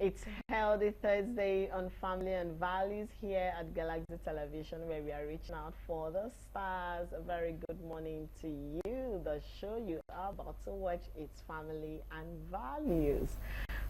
It's Healthy Thursday on Family and Values here at Galaxy Television, where we are reaching out for the stars. A very good morning to you. The show you are about to watch, it's Family and Values.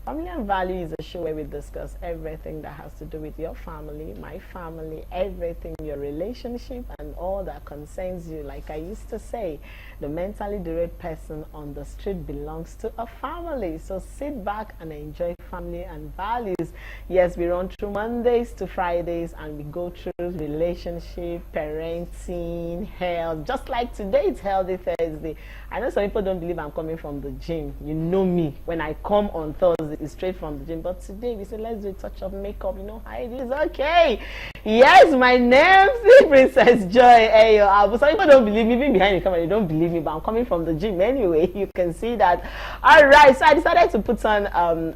Family and Value is a show where we discuss everything that has to do with your family, my family, everything, your relationship, and all that concerns you. Like I used to say, the mentally derailed person on the street belongs to a family. So sit back and enjoy Family and Values. Yes, we run through Mondays to Fridays and we go through relationship, parenting, health. Just like today, it's Healthy Thursday. I know some people don't believe I'm coming from the gym. You know me. When I come on Thursday, it's straight from the gym. But today, we say, let's do a touch of makeup. You know how it is. Okay. Yes, my name is Princess Joy Ayo. Some people don't believe me. Even behind the camera, they don't believe me. But I'm coming from the gym anyway. You can see that. All right. So I decided to put on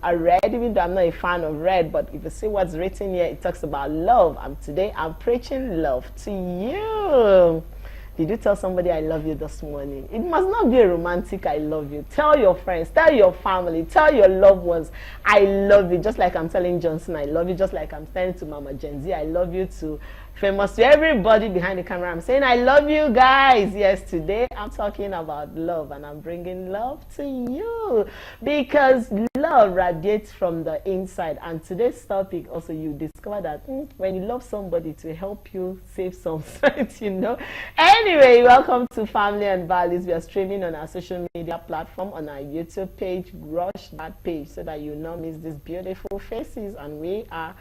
a red, even though I'm not a fan of red. But if you see what's written here, it talks about love. And today, I'm preaching love to you. Did you tell somebody I love you this morning? It must not be a romantic I love you. Tell your friends, tell your family, tell your loved ones I love you. Just like I'm telling Johnson I love you, just like I'm telling to Mama Gen Z I love you, to Famous, to everybody behind the camera. I'm saying I love you guys. Yes, today I'm talking about love and I'm bringing love to you because love radiates from the inside. And today's topic also, you discover that when you love somebody to help you save some sweat, you know. Anyway, welcome to Family and Values. We are streaming on our social media platform, on our YouTube page. Rush that page so that you not miss these beautiful faces. And we are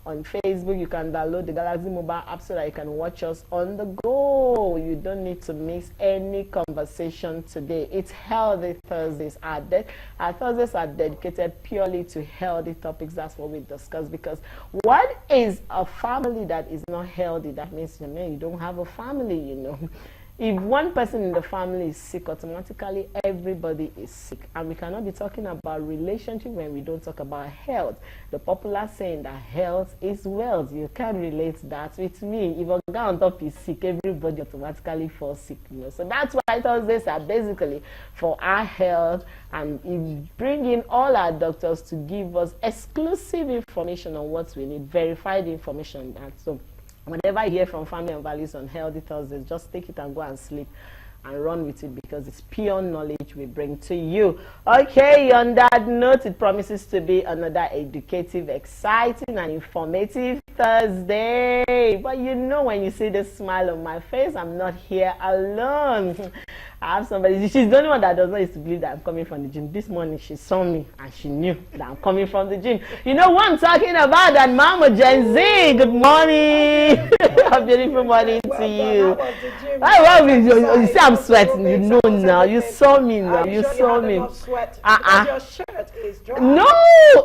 on Facebook. You can download the Galaxy mobile app so that you can watch us on the go. You don't need to miss any conversation today. It's Healthy Thursdays. Our Thursdays are dedicated purely to healthy topics. That's what we discuss. Because what is a family that is not healthy? That means, you don't have a family, you know. If one person in the family is sick, automatically everybody is sick. And we cannot be talking about relationship when we don't talk about health. The popular saying that health is wealth. You can't relate that with me. If a guy on top is sick, everybody automatically falls sick. You know? So that's why Thursdays are basically for our health, and we bring in all our doctors to give us exclusive information on what we need, verified information. And so whenever I hear from Family and Values on Healthy Thursdays, just take it and go and sleep and run with it, because it's pure knowledge we bring to you. Okay, on that note, it promises to be another educative, exciting, and informative Thursday. But you know, when you see the smile on my face, I'm not here alone. I have somebody. She's the only one that does not used to believe that I'm coming from the gym. This morning she saw me and she knew that I'm coming from the gym. You know what I'm talking about? That Mama Gen Z. Good morning. A beautiful morning to you. You see I'm sweating. You know now. You saw me now. You saw me. Your shirt is dry. No,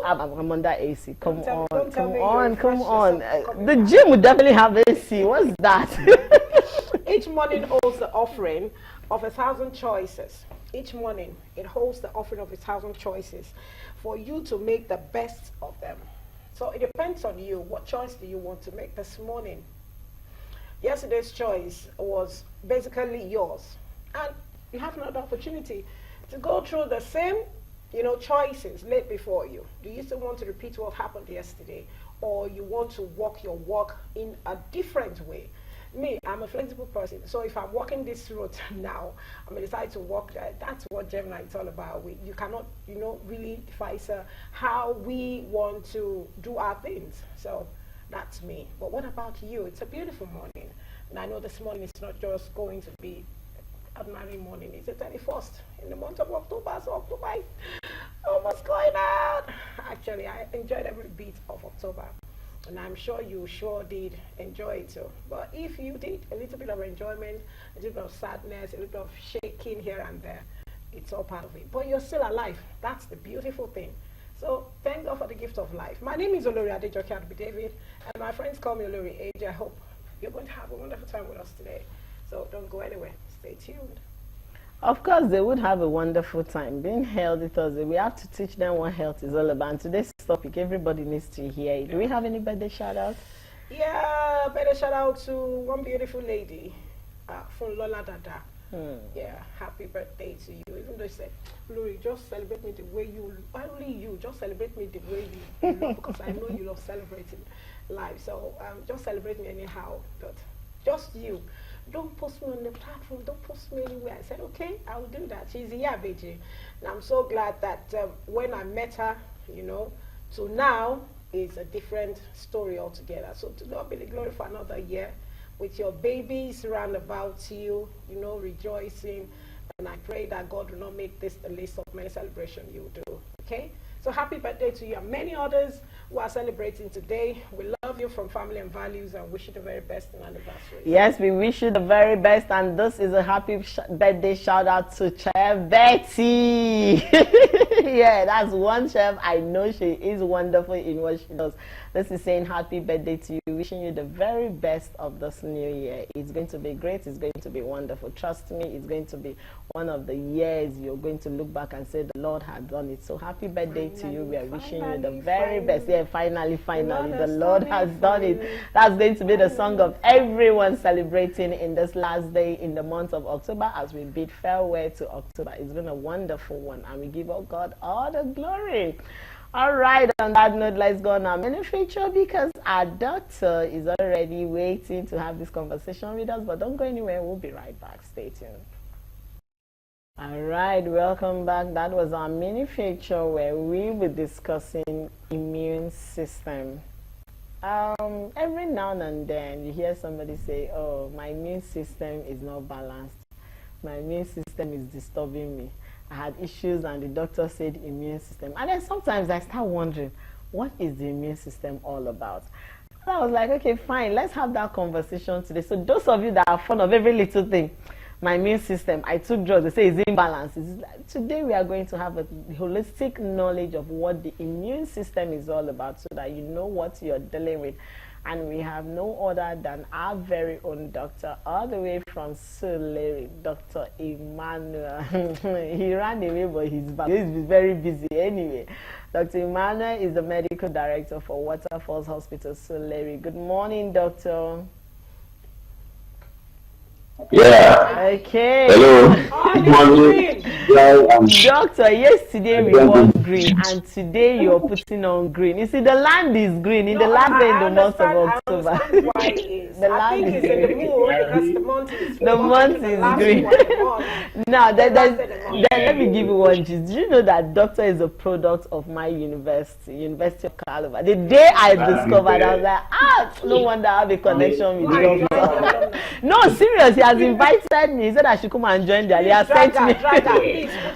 I'm under AC. Come on. The gym would definitely have AC. What's that? Each morning holds the offering of 1,000 choices. Each morning it holds the offering of 1,000 choices for you to make the best of them. So it depends on you. What choice do you want to make this morning? Yesterday's choice was basically yours, and you have another opportunity to go through the same, choices laid before you. Do you still want to repeat what happened yesterday, or you want to walk your walk in a different way? Me, I'm a flexible person, so if I'm walking this route now, I'm going to decide to walk that. That's what Gemini is all about. You cannot, really devise how we want to do our things. So that's me. But what about you? It's a beautiful morning, and I know this morning is not just going to be a ordinary morning. It's the 31st in the month of October, so October is almost going out. Actually, I enjoyed every bit of October. And I'm sure you sure did enjoy it too. But if you did, a little bit of enjoyment, a little bit of sadness, a little bit of shaking here and there, it's all part of it. But you're still alive. That's the beautiful thing. So thank God for the gift of life. My name is Olori Adejoke David, and my friends call me Olori Age. I hope you're going to have a wonderful time with us today. So don't go anywhere. Stay tuned. Of course, they would have a wonderful time. Being Healthy Thursday, we have to teach them what health is all about. And today's topic, everybody needs to hear it. Do we have any birthday shout-outs? Yeah, birthday shout-out to one beautiful lady, Funlola Dada. Yeah, happy birthday to you. Even though you said, Lori, just celebrate me the way you, only you, just celebrate me the way you love, because I know you love celebrating life. So just celebrate me anyhow, but just you. Don't post me on the platform, don't post me anywhere. I said, okay, I'll do that. She's here, Beji. And I'm so glad that when I met her, to now is a different story altogether. So to God be the glory for another year with your babies round about you, rejoicing. And I pray that God will not make this the list of many celebrations you do. Okay? So happy birthday to you and many others who are celebrating today. We love you from Family and Values and wish you the very best in anniversary. Yes, we wish you the very best, and this is a happy birthday shout out to Chef Betty. Yeah, that's one chef. I know she is wonderful in what she does. This is saying happy birthday to you, wishing you the very best of this new year. It's going to be great. It's going to be wonderful. Trust me, it's going to be one of the years you're going to look back and say the Lord had done it. So happy birthday to you. We are wishing you the very best. Yeah, finally, the Lord has done it. That's going to be the song of everyone celebrating in this last day in the month of October as we bid farewell to October. It's been a wonderful one, and we give God all the glory. All right, on that note, let's go on our mini feature because our daughter is already waiting to have this conversation with us, but don't go anywhere. We'll be right back. Stay tuned. All right, welcome back. That was our mini feature where we were discussing immune system. Every now and then you hear somebody say, oh, my immune system is not balanced. My immune system is disturbing me. I had issues and the doctor said immune system. And then sometimes I start wondering, what is the immune system all about? And I was like, okay, fine, let's have that conversation today. So those of you that are fond of every little thing, my immune system, I took drugs, they say it's imbalanced. Today we are going to have a holistic knowledge of what the immune system is all about so that you know what you're dealing with. And we have no other than our very own doctor, all the way from Surulere, Dr. Emmanuel. He ran away, but he's back. He's very busy anyway. Dr. Emmanuel is the medical director for Waterfalls Hospital, Surulere. Good morning, doctor. Yeah. Okay. Hello. Good morning. Doctor, yesterday we wore green and today you're putting on green. You see, the land is green in the last day in the month of October. The land is in the mood because the month is green. Now, then let me give you one gist. Did you know that doctor is a product of my university, University of Calabar? The day I discovered, I was like, no wonder I have a connection with doctor. No, seriously, he has invited me. He said I should come and join there. He has sent me.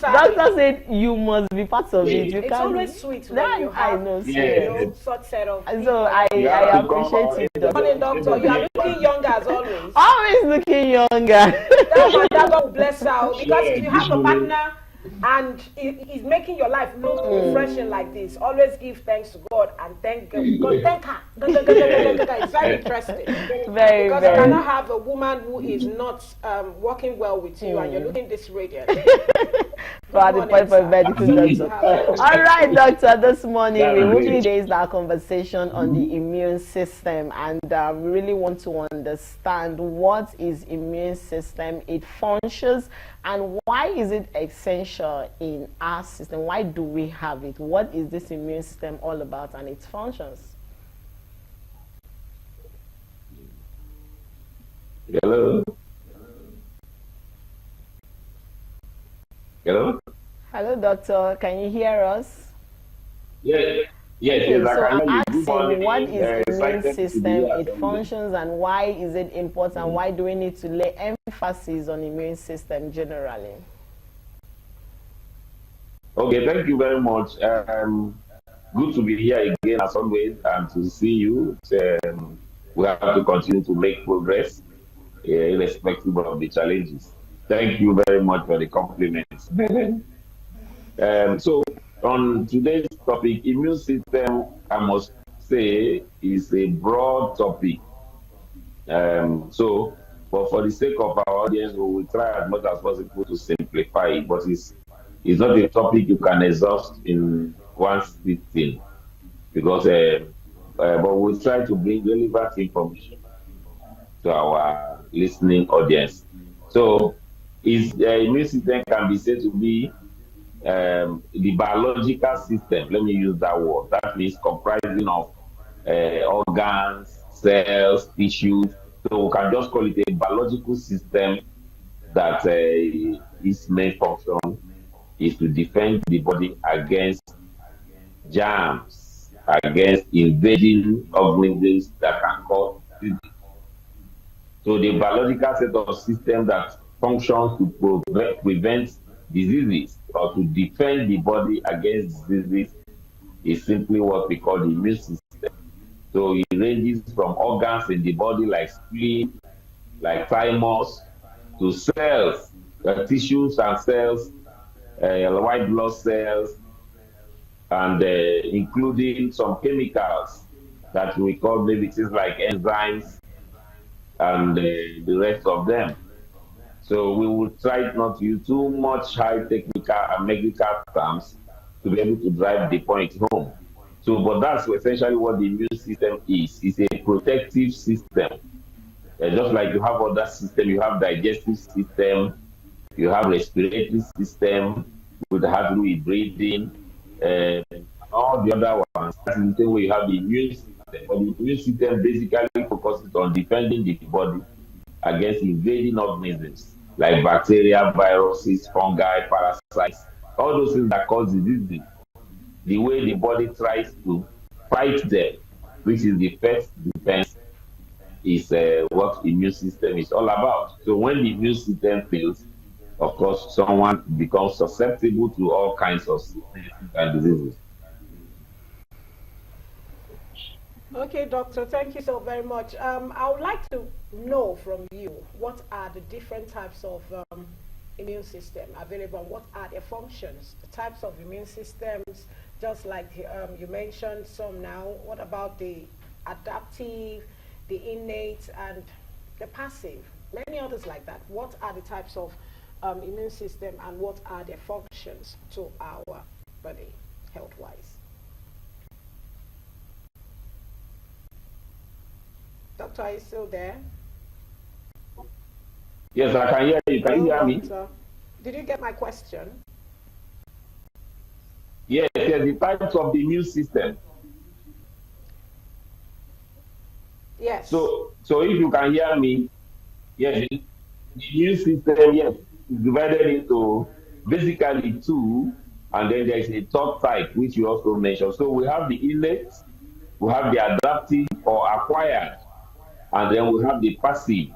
Doctor said you must be part of it. It's always sweet when you have, such set of people. So I appreciate you, doctor. Doctor, you are looking younger as always. Always looking younger. That God bless her, because if you have a partner and he's making your life look refreshing like this, always give thanks to God and thank God. Thank her. It's very interesting. Very, because very. you cannot have a woman who is not working well with you and you're looking this radiant. For the point for medical doctor. All right, doctor. This morning we will engage our conversation on the immune system, and we really want to understand what is immune system, its functions, and why is it essential in our system? Why do we have it? What is this immune system all about and its functions? Hello. Hello. Hello, doctor. Can you hear us? Yes. Okay, so I'm asking, what is immune system, its functions, and why is it important? Why do we need to lay emphasis on immune system generally? Okay, thank you very much. Good to be here again as always and to see you. We have to continue to make progress, irrespective of the challenges. Thank you very much for the compliments. So on today's topic, immune system, I must say, is a broad topic. But for the sake of our audience, we will try as much as possible to simplify it. But it's not a topic you can exhaust in one sitting, because but we'll try to bring relevant information to our listening audience. So is immune system can be said to be the biological system. Let me use that word. That means comprising of organs, cells, tissues. So we can just call it a biological system that its main function is to defend the body against germs, against invading organisms that can cause disease. So the biological set of system that functions to prevent diseases or to defend the body against diseases is simply what we call the immune system. So it ranges from organs in the body like spleen, like thymus, to cells, tissues and cells, white blood cells, and including some chemicals that we call maybe things like enzymes and the rest of them. So we will try not to use too much high technical and medical terms to be able to drive the point home. So, but that's essentially what the immune system is. It's a protective system. Just like you have other systems, you have digestive system, you have respiratory system, with having with breathing, all the other ones. That's the same way you have the immune system. But the immune system basically focuses on defending the body against invading organisms like bacteria, viruses, fungi, parasites, all those things that cause diseases. The way the body tries to fight them, which is the first defense, is what immune system is all about. So when the immune system fails, of course, someone becomes susceptible to all kinds of sicknesses and diseases. Okay, doctor, thank you so very much. I would like to know from you, what are the different types of immune system available? What are their functions? The types of immune systems, just like you mentioned some now. What about the adaptive, the innate, and the passive? Many others like that. What are the types of immune system, and what are their functions to our body, health-wise? Doctor, are you still there? Yes, I can hear you. Can you hear me? Did you get my question? Yes, the types of the immune system. Yes. So if you can hear me, yes, the immune system, yes, is divided into basically two, and then there is a third type, which you also mentioned. So we have the innate, we have the adaptive or acquired, and then we have the passive.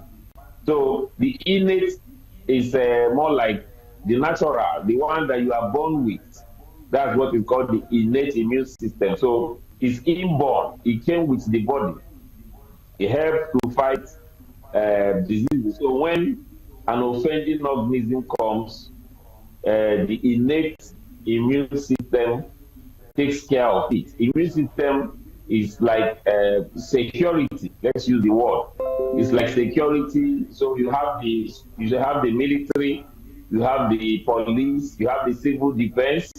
So the innate is more like the natural, the one that you are born with. That's what is called the innate immune system. So it's inborn. It came with the body. It helps to fight diseases. So when an offending organism comes, the innate immune system takes care of it. Immune system is like security. Let's use the word. It's like security. So you have the military, you have the police, you have the civil defense,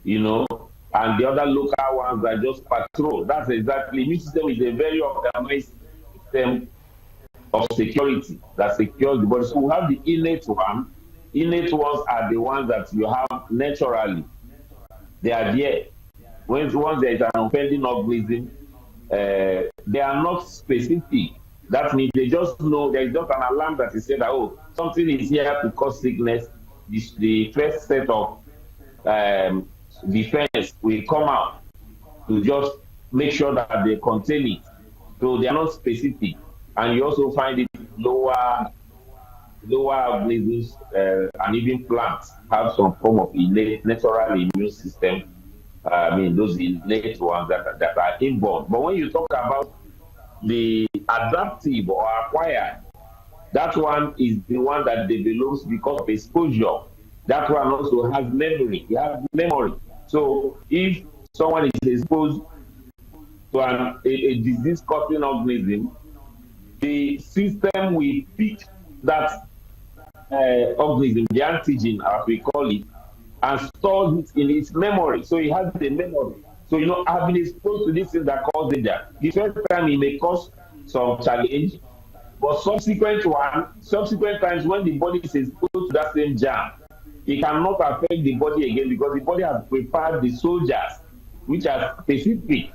and the other local ones that just patrol. That's exactly. Immune system is a very organized system of security that secures the body. So we have the innate one. Innate ones are the ones that you have naturally. They are there. Once there is an offending organism, they are not specific. That means they just know there is just an alarm that is said that, oh, something is here to cause sickness. The first set of defense will come out to just make sure that they contain it. So they are not specific. And you also find it lower organisms and even plants have some form of innate, natural immune system. Those innate ones that are inborn. But when you talk about the adaptive or acquired, that one is the one that develops because of exposure. That one also has memory. It has memory. So if someone is exposed to a disease-causing organism, the system will pick that organism, the antigen, as we call it, and stores it in its memory. So it has the memory. So, I've been exposed to this thing that causes danger. The first time it may cause some challenge, But subsequent times when the body is exposed to that same germ, it cannot affect the body again because the body has prepared the soldiers, which are specific.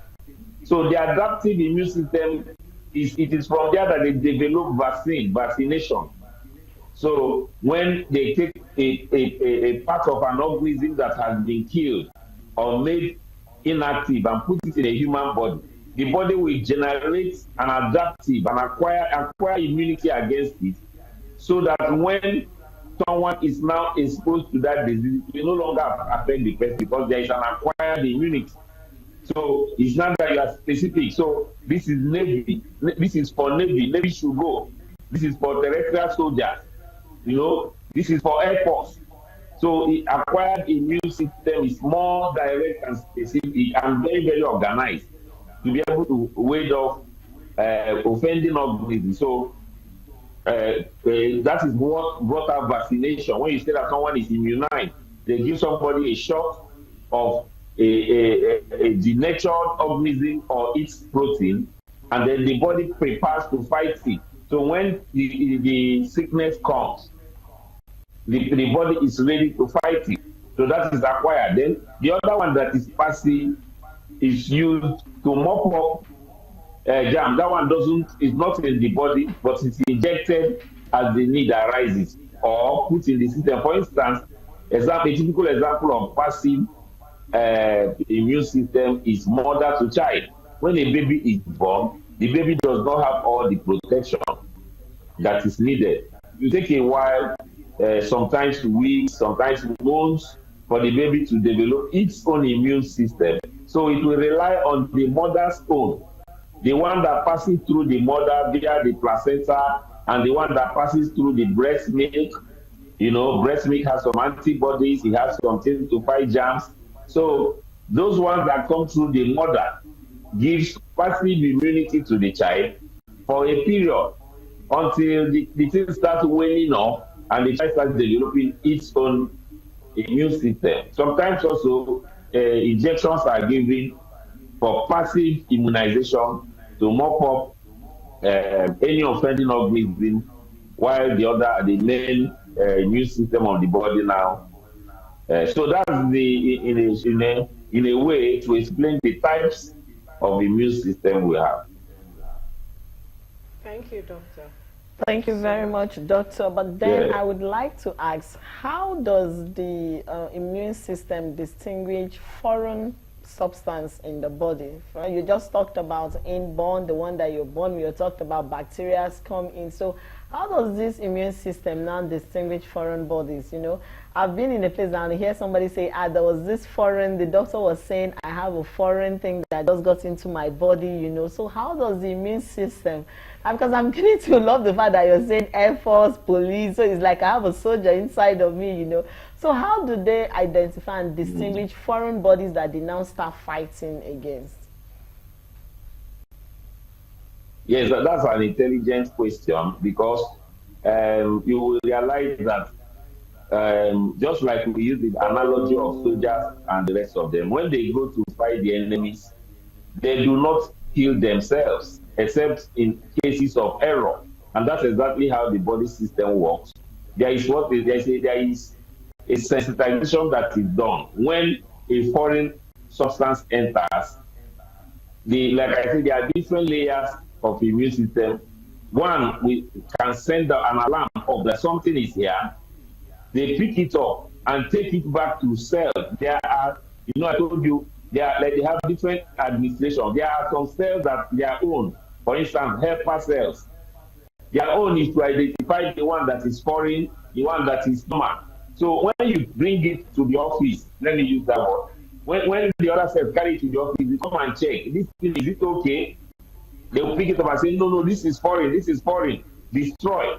So the adaptive immune system is from there that they develop vaccination. So when they take a part of an organism that has been killed or made inactive and put it in a human body, the body will generate an adaptive and acquire immunity against it, so that when someone is now exposed to that disease, it will no longer affect the person because there is an acquired immunity. So it's not that you are specific. So this is Navy. This is for Navy. Navy should go. This is for terrestrial soldiers. This is for Air Force. So the acquired immune system is more direct and specific and very, very organized to be able to ward off offending organisms. So that is what brought up vaccination. When you say that someone is immunized, they give somebody a shot of a denatured organism or its protein, and then the body prepares to fight it. So when the sickness comes, the body is ready to fight it. So that is acquired. Then the other one that is passive is used to mop up germ. That one is not in the body, but it's injected as the need arises or put in the system. For instance, a typical example of passive immune system is mother to child. When a baby is born, the baby does not have all the protection that is needed. It will take a while, sometimes weeks, sometimes months, for the baby to develop its own immune system. So it will rely on the mother's own, the one that passes through the mother via the placenta, and the one that passes through the breast milk. Breast milk has some antibodies, it has something to fight germs. So those ones that come through the mother gives passive immunity to the child for a period until the thing starts waning off and the child starts developing its own immune system. Sometimes also injections are given for passive immunization to mop up any offending organism, while the main immune system of the body now. So that's in a way to explain the types of immune system we have. Thank you, Doctor. Thank you very much, Doctor. But then I would like to ask, how does the immune system distinguish foreign substance in the body? Right? You just talked about inborn, the one that you're born with. You talked about bacteria come in. So how does this immune system now distinguish foreign bodies? I've been in a place and I hear somebody say, there was this foreign, the doctor was saying, I have a foreign thing that just got into my body, So how does the immune system, because I'm getting to love the fact that you're saying Air Force, police, so it's like I have a soldier inside of me, So how do they identify and distinguish foreign bodies that they now start fighting against? Yes, that's an intelligent question, because you will realize that just like we use the analogy of soldiers and the rest of them, when they go to fight the enemies, they do not kill themselves, except in cases of error. And that's exactly how the body system works. There is a sensitization that is done when a foreign substance enters. Like I said, there are different layers of the immune system. One, we can send an alarm of that something is here. They pick it up and take it back to cells. There are, I told you, they have different administration. There are some cells that their own, for instance, helper cells. Their own is to identify the one that is foreign, the one that is normal. So when you bring it to the office, let me use that word. When the other cells carry it to the office, they come and check. This thing, is it okay? They will pick it up and say, no, this is foreign, destroy.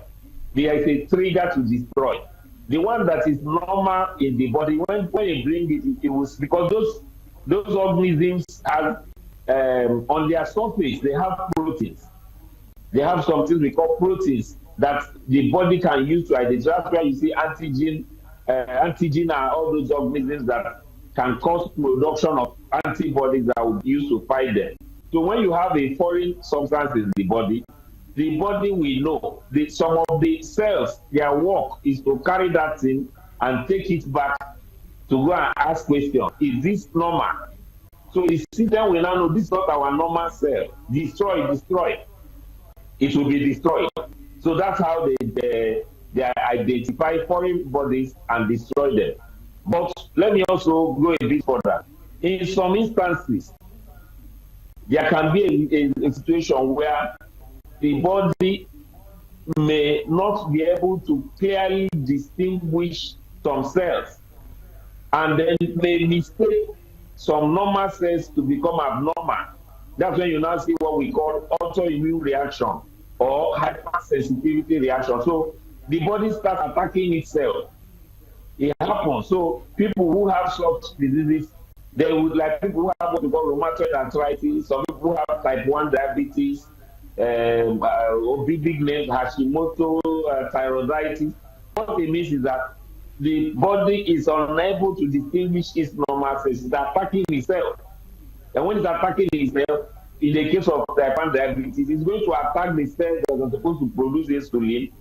There is a trigger to destroy. The one that is normal in the body, when you bring it, it was because those organisms have, on their surface, they have proteins. They have something we call proteins that the body can use to identify. That's why you see antigen are all those organisms that can cause production of antibodies that would be used to fight them. So when you have a foreign substance in the body, the body will know. Some of the cells, their work is to carry that thing and take it back to go and ask questions. Is this normal? So the system will now know this is not our normal cell. Destroy. It will be destroyed. So that's how they identify foreign bodies and destroy them. But let me also go a bit further. In some instances, there can be a situation where the body may not be able to clearly distinguish some cells, and then may mistake some normal cells to become abnormal. That's when you now see what we call autoimmune reaction or hypersensitivity reaction. So the body starts attacking itself. It happens. So people who have such diseases, they would, like people who have what we call rheumatoid arthritis, some people who have type 1 diabetes, big names, Hashimoto, thyroiditis. What it means is that the body is unable to distinguish its normal cells. It's attacking itself. And when it's attacking itself, in the case of type 1 diabetes, it's going to attack the cells that are supposed to produce insulin,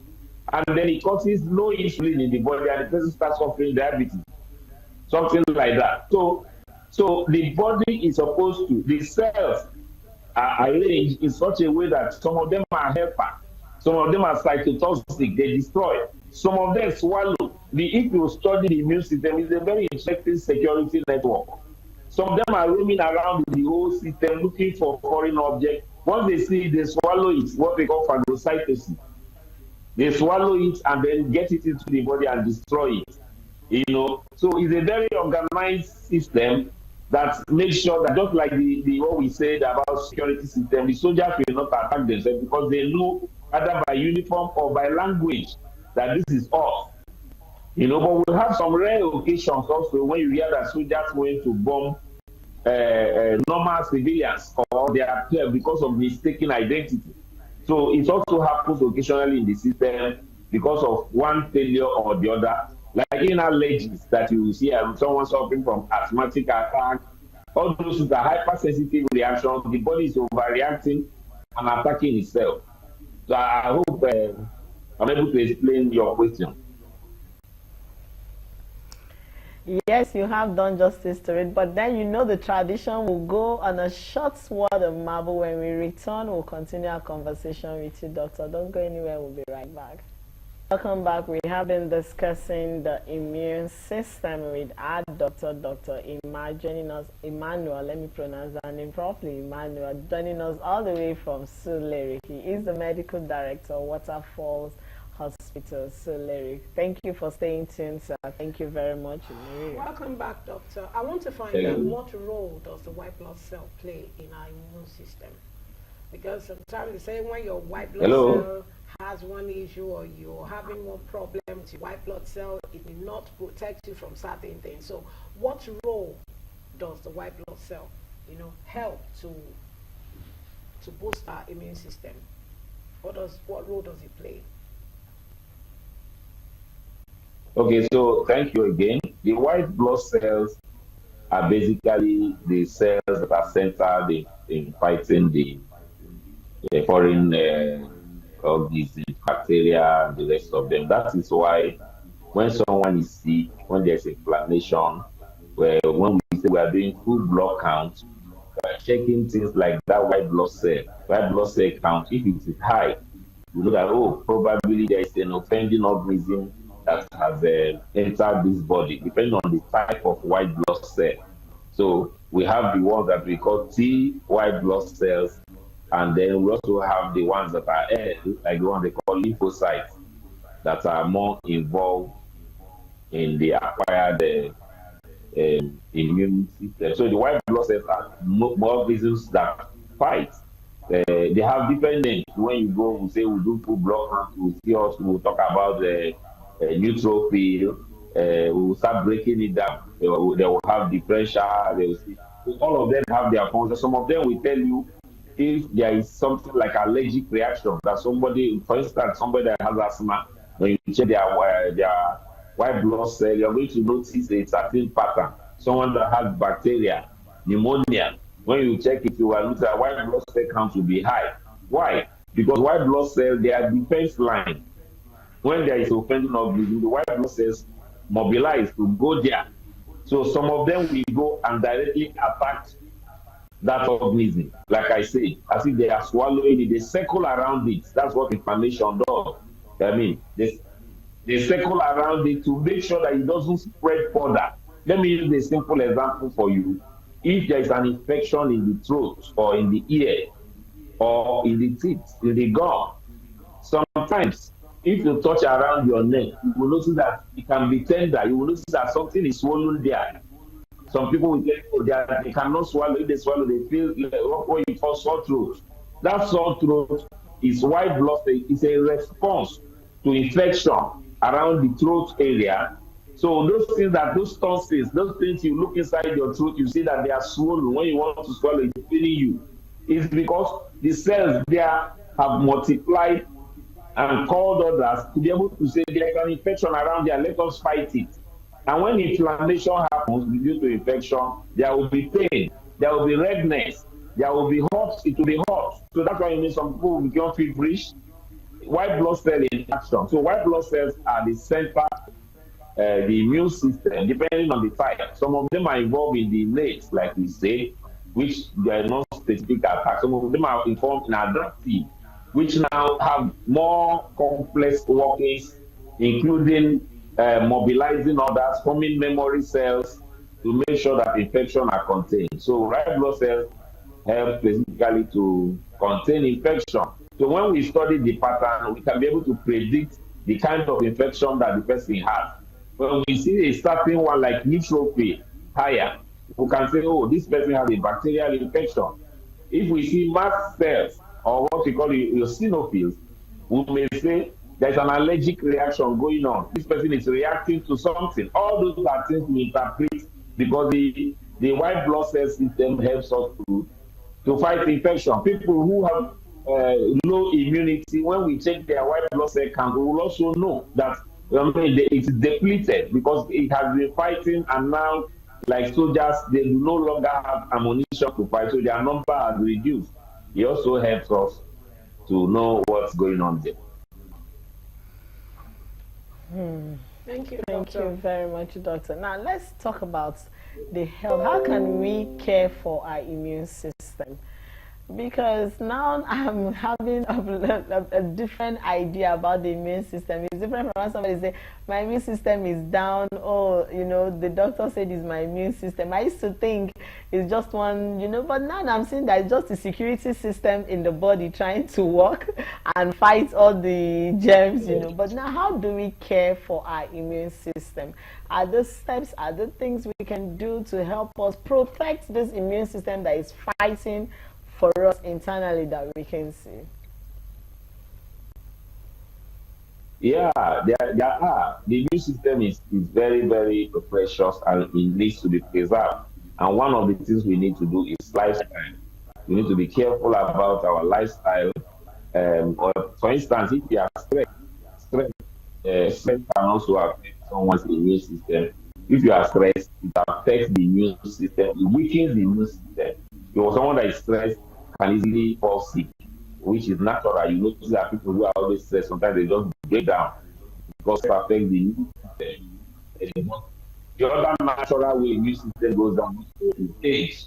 and then it causes no insulin in the body, and the person starts suffering diabetes. Something like that. So the body is supposed to, the cells are arranged in such a way that some of them are helper, some of them are cytotoxic, they destroy, some of them swallow. If you study the immune system, it's a very interesting security network. Some of them are roaming around the whole system looking for foreign objects. Once they see it, they swallow it, what we call phagocytosis. They swallow it and then get it into the body and destroy it. So it's a very organized system that makes sure that, just like the what we said about security system, the soldiers will not attack themselves because they know either by uniform or by language that this is off. But we'll have some rare occasions also when you hear that soldiers went to bomb normal civilians, or they are killed because of mistaken identity. So it also happens occasionally in the system because of one failure or the other, like in allergies that you see someone suffering from asthmatic attack. All those are hypersensitive reactions. The body is overreacting and attacking itself. So I hope I'm able to explain your question. Yes, you have done justice to it, but then the tradition will go on a short sword of marble. When we return, we'll continue our conversation with you, Doctor. Don't go anywhere, we'll be right back. Welcome back. We have been discussing the immune system with our doctor, Dr. Emmanuel, let me pronounce that name properly, Emmanuel, joining us all the way from Surulere. He is the medical director of Waterfalls Hospital, Surulere. Thank you for staying tuned, sir. Thank you very much. Welcome back, doctor. I want to find out what role does the white blood cell play in our immune system? Because sometimes they say when your white blood cell has one issue or you're having one problem with your white blood cell, it will not protect you from certain things. So what role does the white blood cell, help to boost our immune system? What role does it play? Okay, so thank you again. The white blood cells are basically the cells that are centered in fighting the foreign organisms, bacteria, and the rest of them. That is why when someone is sick, when there's inflammation, when we say we are doing full blood count, we are checking things like that white blood cell count. If it is high, we look at, probably there is an offending organism that has entered this body, depending on the type of white blood cell. So we have the ones that we call T white blood cells, and then we also have the ones that are like the one they call lymphocytes, that are more involved in the acquired immune system. So the white blood cells are more organisms that fight. They have different names. When you go, we say we do full blood count, we'll talk about the neutrophil, we will start breaking it down. They will have differential, all of them have their functions. Some of them will tell you if there is something like allergic reaction that somebody, for instance, somebody that has asthma, when you check their white blood cell, you're going to notice a certain pattern. Someone that has bacteria, pneumonia, when you check it, you will notice that white blood cell count will be high. Why? because white blood cells, they are defense line. When there is offending of bleeding, the white blood cells mobilize to go there. So some of them will go and directly attack that organism. Like I say, as if they are swallowing it, they circle around it. That's what inflammation does. I mean, they circle around it to make sure that it doesn't spread further. Let me use a simple example for you. If there is an infection in the throat or in the ear or in the teeth, in the gum, sometimes if you touch around your neck, you will notice that it can be tender. You will notice that something is swollen there. Some people will tell you that they cannot swallow. If they swallow, they feel what you call sore throat. That sore throat is white blood cell. It's a response to infection around the throat area. So those tonsils, those things you look inside your throat, you see that they are swollen. When you want to swallow, it's feeling you. It's because the cells there have multiplied and called others to be able to say there's an infection around there, let us fight it. And when inflammation happens due to infection, there will be pain, there will be redness, there will be hot, it will be hot. So that's why you mean some people will become feverish. White blood cell in action. So white blood cells are the center, the immune system, depending on the type. Some of them are involved in the innate, like we say, which they are not specific attacks. Some of them are involved in adaptive, which now have more complex workings, including mobilizing others, forming memory cells to make sure that infection are contained. So white blood cells help specifically to contain infection. So when we study the pattern, we can be able to predict the kind of infection that the person has. When we see a certain one like neutrophil higher, we can say, oh, this person has a bacterial infection. If we see mast cells, or what we call eosinophils, we may say there's an allergic reaction going on. This person is reacting to something. All those are things we interpret because the white blood cell system helps us to fight infection. People who have low immunity, when we check their white blood cell count, we will also know that it's depleted because it has been fighting, and now, like soldiers, they no longer have ammunition to fight, so their number has reduced. It also helps us to know what's going on there. Thank you, Thank Doctor. you very much, Doctor. Now let's talk about the health. How can we care for our immune system? Because now I'm having a different idea about the immune system. It's different from when somebody say my immune system is down. Oh, the doctor said it's my immune system. I used to think it's just one, but now I'm seeing that it's just the security system in the body trying to work and fight all the germs, But now, how do we care for our immune system? Are there steps, are there things we can do to help us protect this immune system that is fighting for us internally that we can see? Yeah, there are. The immune system is very, very precious and it needs to be preserved. And one of the things we need to do is lifestyle. We need to be careful about our lifestyle. Or for instance, if you are stress can also affect someone's immune system. If you are stressed, it affects the immune system. It weakens the immune system. Someone that is stressed can easily fall sick, which is natural. You notice that people who are always stressed, sometimes they just break down because it affects the immune system. The other natural way immune system goes down is age.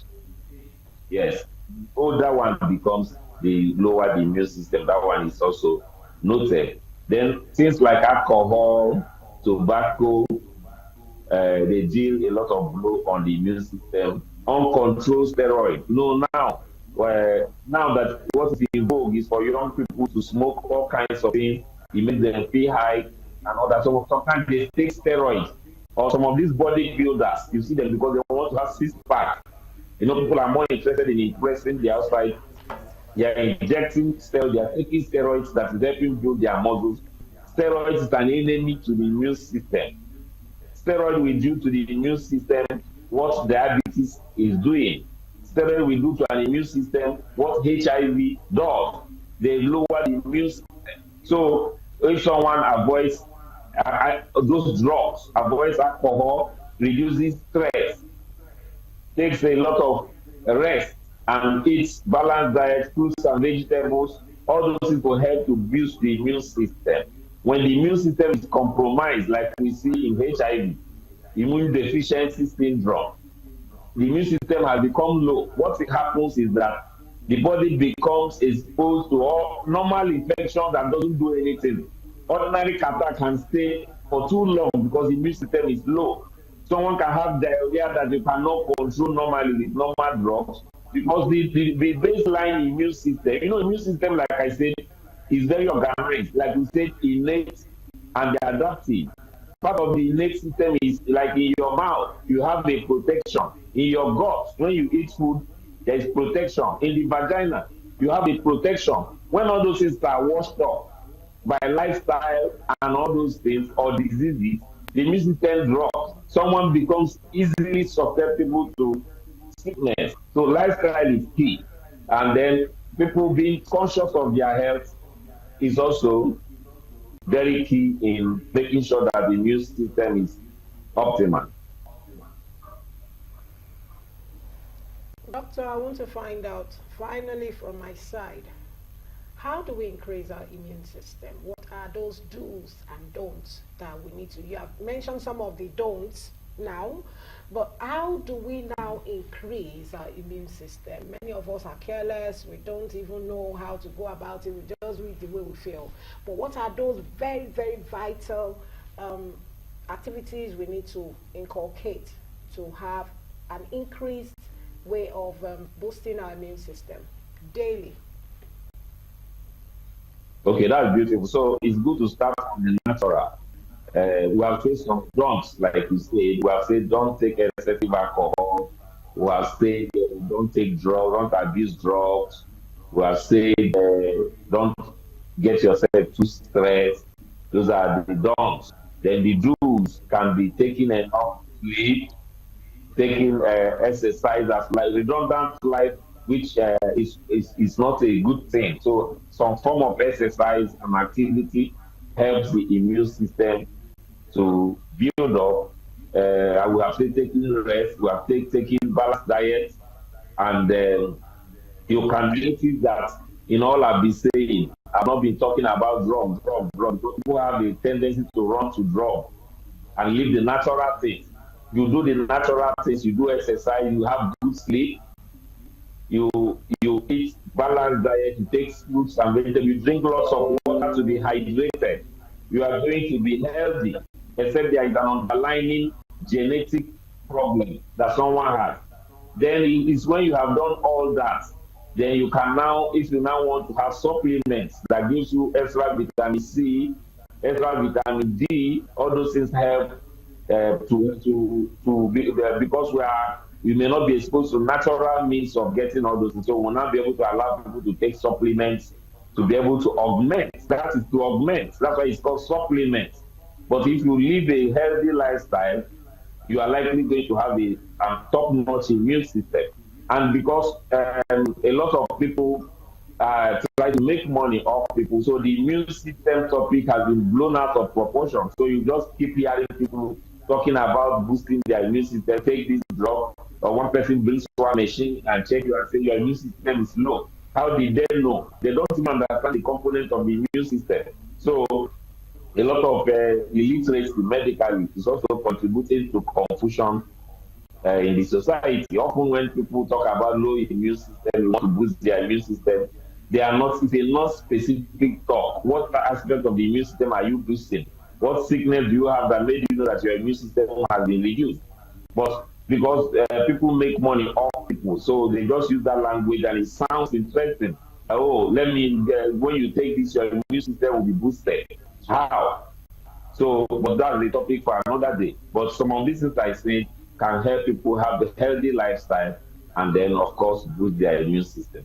Yes. The older one becomes, the lower the immune system. That one is also noted. Then things like alcohol, tobacco, they deal a lot of blow on the immune system. Uncontrolled steroid. Now that what is in vogue is for young people to smoke all kinds of things. It makes them feel high and all that. So sometimes they take steroids. Or some of these bodybuilders, you see them because they want to have six-pack. People are more interested in impressing the outside. They are injecting steroids, they are taking steroids that is helping build their muscles. Steroids is an enemy to the immune system. Steroid will do to the immune system what diabetes is doing. Steroid will do to an immune system what HIV does. They lower the immune system. So if someone avoids those drugs, avoids alcohol, reduces stress, takes a lot of rest, and eats balanced diet, fruits and vegetables, All those things will help to boost the immune system. When the immune system is compromised, like we see in HIV, immune deficiency syndrome, the immune system has become low. What happens is that the body becomes exposed to all normal infections and doesn't do anything. Ordinary catarrh can stay for too long because the immune system is low. Someone can have diarrhea that you cannot control normally with normal drugs because the baseline immune system, immune system, like I said, is very organized. Like we said, innate and adaptive. Part of the innate system is like in your mouth, you have a protection. In your gut, when you eat food, there is protection. In the vagina, you have a protection. When all those things are washed off by lifestyle and all those things or diseases, the immune system drops. Someone becomes easily susceptible to sickness. So lifestyle is key. And then people being conscious of their health is also very key in making sure that the immune system is optimal. Doctor, I want to find out, finally from my side, how do we increase our immune system? What are those do's and don'ts that we need to? You have mentioned some of the don'ts now, but how do we now increase our immune system? Many of us are careless. We don't even know how to go about it. We just read the way we feel. But what are those very, very vital activities we need to inculcate to have an increased way of boosting our immune system daily? Okay, that's beautiful. So it's good to start from the natural. We have said some don'ts, like you said. We have said don't take excessive alcohol. We have said don't take drugs, don't abuse drugs. We have said don't get yourself too stressed. Those are the don'ts. Then the do's can be taking enough sleep, taking exercise as like redundant life, which is not a good thing. So some form of exercise and activity helps the immune system to build up. We have said taking rest, we have taking balanced diet, and you can notice that in all I've been saying, I've not been talking about drugs. People have a tendency to run to drugs and leave the natural things. You do the natural things, you do exercise, you have good sleep, you eat balanced diet, you take fruits and vegetables, you drink lots of water to be hydrated. You are going to be healthy, except there is an underlying genetic problem that someone has. Then it's when you have done all that, then you can now, if you now want to have supplements that gives you extra vitamin C, extra vitamin D, all those things help to be there, because we may not be exposed to natural means of getting all those things. So we'll not be able to allow people to take supplements to be able to augment. That is to augment. That's why it's called supplements. But if you live a healthy lifestyle, you are likely going to have a top-notch immune system. And because a lot of people try to make money off people, so the immune system topic has been blown out of proportion. So you just keep hearing people talking about boosting their immune system, take this drug, or one person brings one machine and check you and say your immune system is low. How did they know? They don't even understand the component of the immune system. So a lot of illiteracy medically is also contributing to confusion in the society. Often when people talk about low immune system, they want to boost their immune system, it's a not specific talk. What aspect of the immune system are you boosting? What sickness do you have that made you know that your immune system has been reduced? But because people make money off people, so they just use that language and it sounds interesting. Oh, when you take this, your immune system will be boosted. How? So, but that's the topic for another day. But some of these things I say can help people have a healthy lifestyle and then, of course, boost their immune system.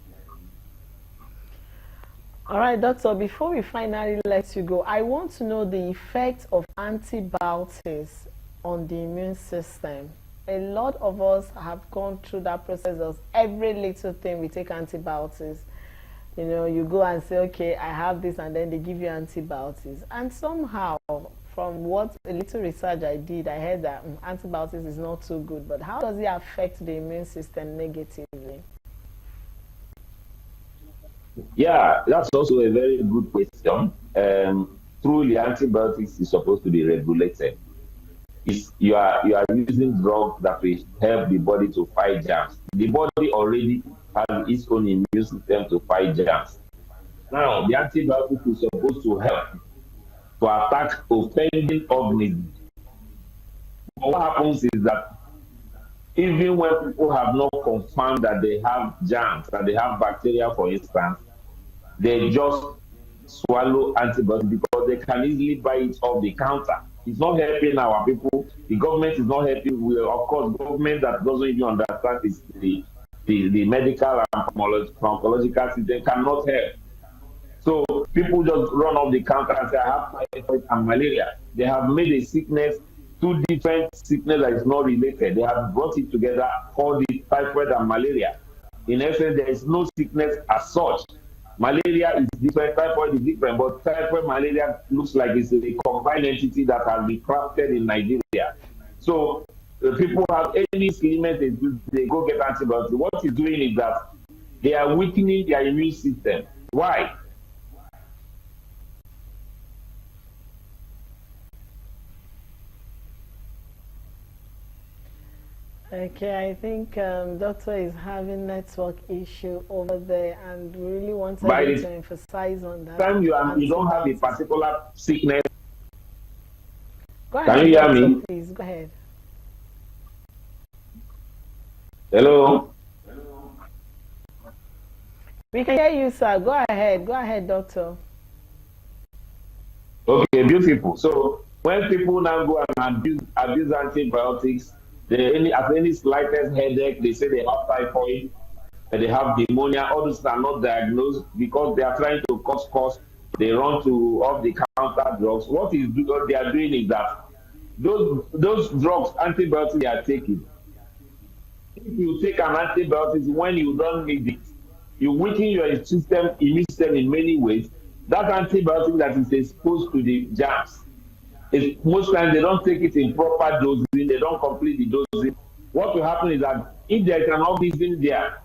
All right, doctor, before we finally let you go, I want to know the effect of antibiotics on the immune system. A lot of us have gone through that process of every little thing we take antibiotics. You know, you go and say, okay, I have this, and then they give you antibiotics. And somehow, from what a little research I did, I heard that antibiotics is not too good. But how does it affect the immune system negatively? Yeah, that's also a very good question. Truly, antibiotics is supposed to be regulated. You are using drugs that will help the body to fight germs. The body already has its own immune system to fight germs. Now, the antibiotic is supposed to help to attack offending organisms. But what happens is that even when people have not confirmed that they have germs, that they have bacteria, for instance, they just swallow antibiotics because they can easily buy it off the counter. It's not helping our people. The government is not helping. Of course, government that doesn't even understand is the medical and pharmacological system cannot help. So people just run off the counter and say, I have typhoid and malaria. They have made a sickness, two different sickness that is not related. They have brought it together, called it typhoid and malaria. In essence, there is no sickness as such. Malaria is different, typhoid is different, but typhoid malaria looks like it's a combined entity that has been crafted in Nigeria. So people have any illness, they go get antibiotics. What it's doing is that they are weakening their immune system. Why? Okay, I think Doctor is having network issue over there, and we really wanted to emphasize on that. Time you don't have a particular sickness. Go ahead, can you hear Doctor, me? please go ahead. Hello. We can hear you, sir. Go ahead, Doctor. Okay, beautiful. So when people now go and abuse antibiotics, at any slightest headache, they say they have typhoid, and they have pneumonia. All those are not diagnosed because they are trying to cut costs. They run to off-the-counter drugs. What they are doing is that those drugs, antibiotics they are taking, if you take an antibiotic when you don't need it, you weaken your immune system in many ways. That antibiotic that is exposed to the germs, most times they don't take it in proper dosing, they don't complete the dosing. What will happen is that if there is an organism there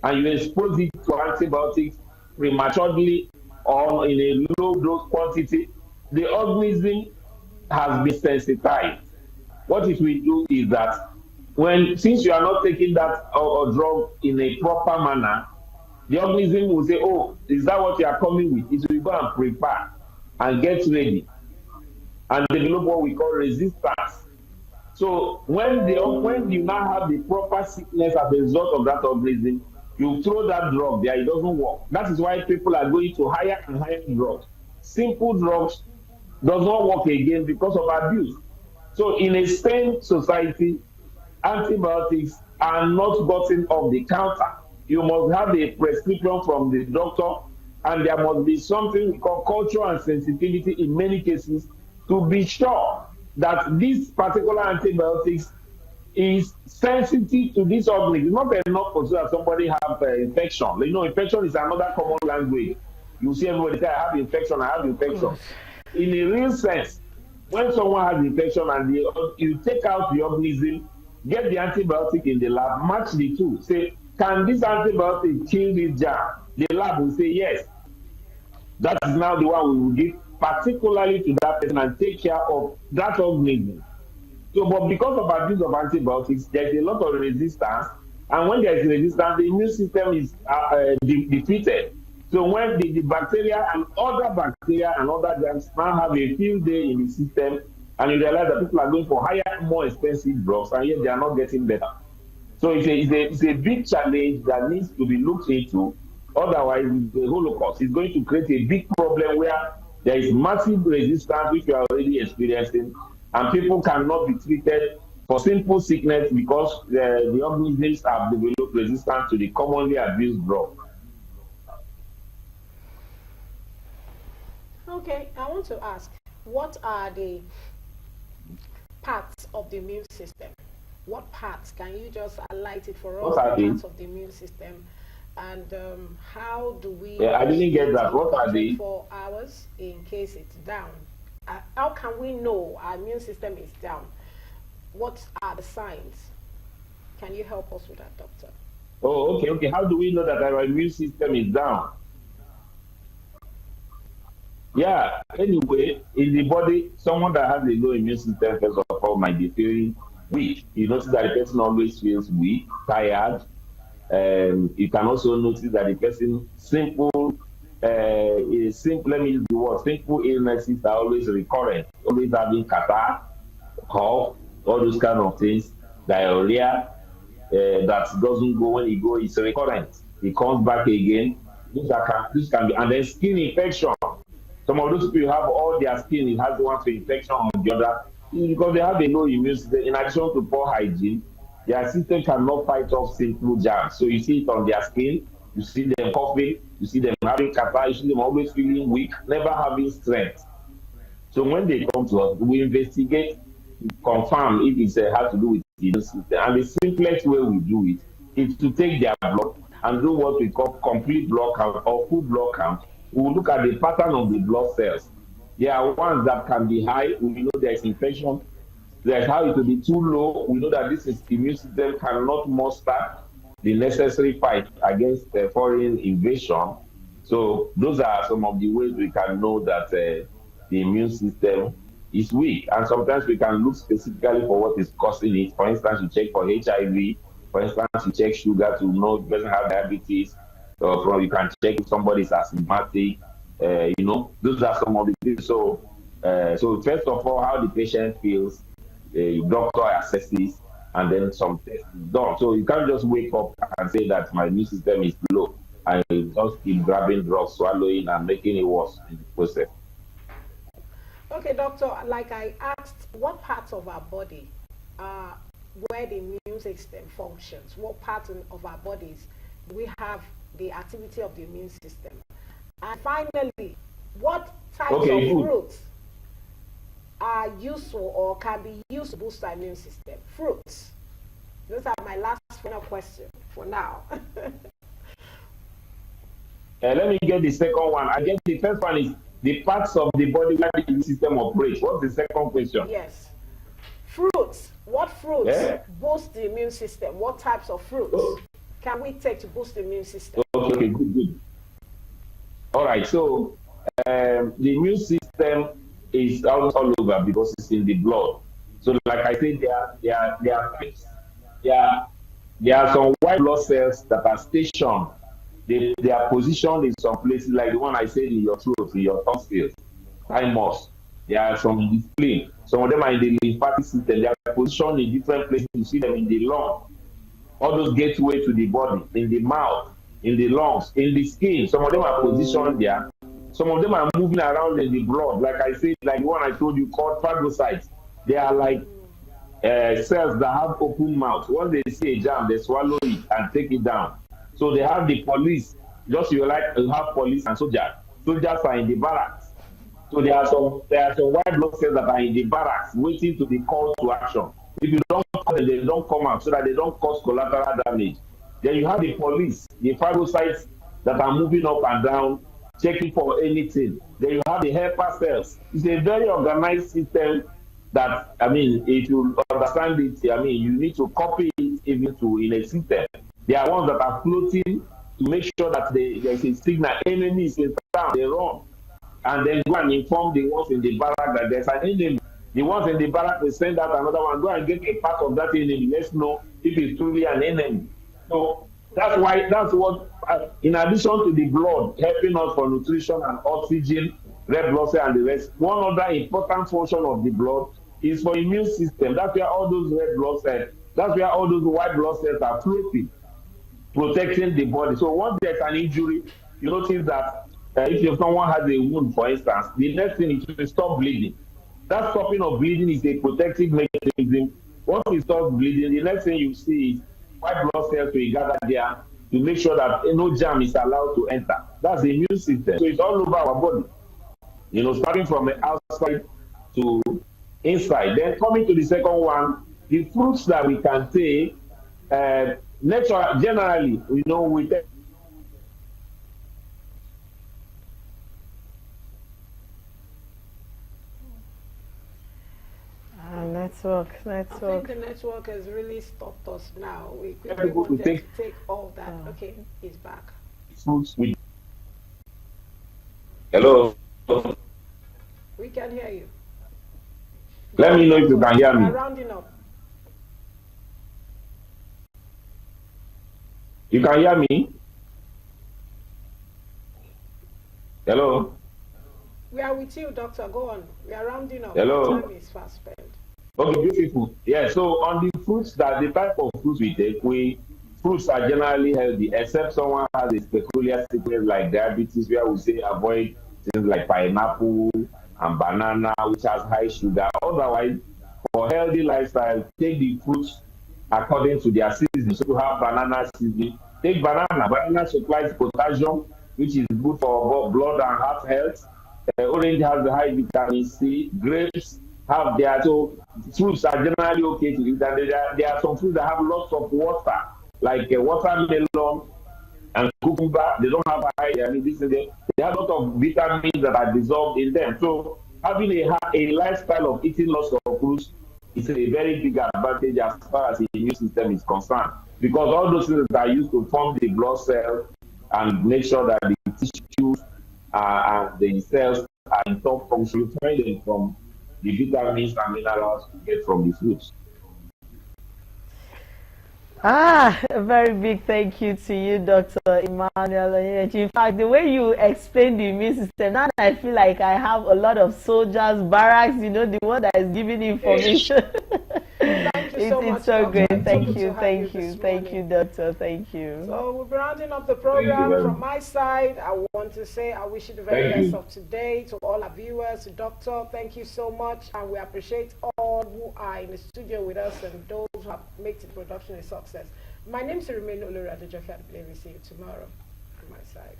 and you expose it to antibiotics prematurely or in a low dose quantity, the organism has been sensitized. What it will do is that since you are not taking that drug in a proper manner, the organism will say, oh, is that what you are coming with? It will go and prepare and get ready and develop what we call resistance. So when you now have the proper sickness as a result of that organism, you throw that drug there, it doesn't work. That is why people are going to higher and higher drugs. Simple drugs does not work again because of abuse. So in a sane society, antibiotics are not gotten off the counter. You must have a prescription from the doctor, and there must be something we call culture and sensitivity in many cases to be sure that this particular antibiotics is sensitive to this organism. It's not enough for that somebody have infection. Infection is another common language. You see everybody say, I have infection. In a real sense, when someone has infection and you take out the organism, get the antibiotic in the lab, match the two, say, can this antibiotic kill this germ? The lab will say yes. That is now the one we will give particularly to that person and take care of that organism. So, but because of abuse of antibiotics, there's a lot of resistance, and when there's resistance, the immune system is defeated. So when the bacteria and other germs now have a field day in the system, and you realize that people are going for higher, more expensive drugs, and yet they are not getting better. So it's a big challenge that needs to be looked into. Otherwise, the Holocaust is going to create a big problem where there is massive resistance, which we are already experiencing, and people cannot be treated for simple sickness because the organisms have developed resistance to the commonly abused drug. Okay, I want to ask, what are the parts of the immune system? What parts? Can you just highlight it for us? What parts of the immune system? And how do we... Yeah, I didn't get that. What are they? 24 hours in case it's down. How can we know our immune system is down? What are the signs? Can you help us with that, doctor? Oh, okay. How do we know that our immune system is down? Yeah, anyway, in the body, someone that has a low immune system, first of all, might be feeling weak. You notice that the person always feels weak, tired. You can also notice that the person let me use the word, simple illnesses are always recurrent, always having catarrh, cough, all those kind of things, diarrhea, that doesn't go when it goes, it's recurrent. It comes back again. This can be, and then skin infection. Some of those people have all their skin, it has one infection on the other. It's because they have a low immune system. In addition to poor hygiene, their system cannot fight off simple germs. So you see it on their skin, you see them coughing, you see them having catarrh, you see them always feeling weak, never having strength. So when they come to us, we investigate, confirm if it has to do with the immune system. And the simplest way we do it is to take their blood and do what we call complete blood count or full blood count. We will look at the pattern of the blood cells. There are ones that can be high. We know there is infection. There's how it will be too low. We know that this immune system cannot muster the necessary fight against foreign invasion. So those are some of the ways we can know that the immune system is weak. And sometimes we can look specifically for what is causing it. For instance, you check for HIV. For instance, you check sugar to know if the person has diabetes. You can check if somebody is asthmatic. Those are some of the things. So first of all, how the patient feels, the doctor assesses, and then some tests is done. So you can't just wake up and say that my immune system is low. I just keep grabbing drugs, swallowing, and making it worse in the process. Okay, doctor, like I asked, what parts of our body are where the immune system functions? What parts of our bodies do we have the activity of the immune system? And finally, what types of fruits are useful or can be used to boost our immune system? Fruits. Those are my last final question for now. Let me get the second one. I guess the first one is the parts of the body where the immune system operates. What's the second question? Yes. Fruits. What fruits boost the immune system? What types of fruits can we take to boost the immune system? Okay, good. All right, so the immune system is all over because it's in the blood. So like I said, there are some white blood cells that are stationed. They are positioned in some places, like the one I said in your throat, in your tonsils, thymus. There are some in the spleen. Some of them are in the lymphatic system. They are positioned in different places. You see them in the lung, all those gateways to the body, in the mouth, in the lungs, in the skin. Some of them are positioned there. Some of them are moving around in the blood. Like I said, like the one I told you called phagocytes. They are like cells that have open mouths. Once they see a germ, they swallow it and take it down. So they have the police. Just you like to have police and soldiers. Soldiers are in the barracks. So there are some white blood cells that are in the barracks waiting to be called to action. If you don't call them, they don't come out so that they don't cause collateral damage. Then you have the police, the phagocytes that are moving up and down, checking for anything. Then you have the helper cells. It's a very organized system that, if you understand it, you need to copy it even in a system. There are ones that are floating to make sure that there's a signal. Enemy is in town, they run. And then go and inform the ones in the barrack that there's an enemy. The ones in the barrack will send out another one, go and get a part of that enemy. Let's know if it's truly an enemy. So that's what, in addition to the blood helping us for nutrition and oxygen, red blood cell and the rest, one other important function of the blood is for immune system. That's where all those red blood cells, that's where all those white blood cells are floating, protecting the body. So once there's an injury, you notice that if someone has a wound, for instance, the next thing is to stop bleeding. That stopping of bleeding is a protective mechanism. Once it stops bleeding, the next thing you see is white blood cells will gather there to make sure that no germ is allowed to enter. That's the immune system. So it's all over our body. Starting from the outside to inside. Then coming to the second one, the fruits that we can take, generally, we take Network. I think the network has really stopped us now. We take all that. Okay, he's back. Hello. can hear you. Let me know if you can hear me. We're rounding up. You can hear me? Hello? We are with you, doctor. Go on. We are rounding up. Hello? Time is fast spent. Okay, beautiful. Yeah, so on the fruits, that the type of fruits we take, fruits are generally healthy, except someone has a peculiar sickness like diabetes, where we say avoid things like pineapple and banana, which has high sugar. Otherwise, for healthy lifestyle, take the fruits according to their season. So you have banana season. Take banana. Banana supplies potassium, which is good for blood and heart health. Orange has the high vitamin C. Grapes have their, so fruits are generally okay to eat. And there are some fruits that have lots of water, like watermelon and cucumber. They don't have high, they have a lot of vitamins that are dissolved in them. So having a lifestyle of eating lots of fruits is a very big advantage as far as the immune system is concerned, because all those things that are used to form the blood cells and make sure that the tissues and the cells are in top function, you find them from the vitamins and minerals you get from the fruits. A very big thank you to you, Dr. Emmanuel. In fact, the way you explain the immune system, now I feel like I have a lot of soldiers, barracks, the one that is giving information. Thank you so much. It's so great. Thank you, Doctor. Thank you. So we're rounding up the program. From my side, I want to say I wish you the very best of today to all our viewers. Doctor, thank you so much, and we appreciate all who are in the studio with us and those who have made the production a success. My name is Irumelu Oluradejoke. I believe we see you tomorrow from my side.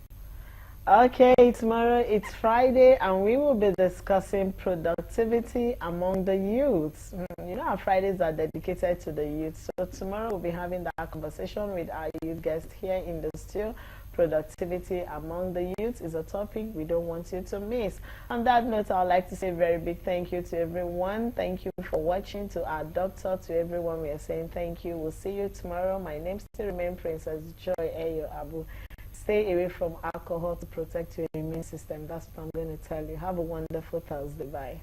Okay, tomorrow it's Friday and we will be discussing productivity among the youths. Our Fridays are dedicated to the youth. So tomorrow we'll be having that conversation with our youth guest here in the studio. Productivity among the youth is a topic we don't want you to miss. On that note, I'd like to say a very big thank you to everyone. Thank you for watching. To our doctor, to everyone, we are saying thank you. We'll see you tomorrow. My name still remains Princess Joy Eyo Abu. Stay away from alcohol to protect your immune system. That's what I'm going to tell you. Have a wonderful Thursday. Bye.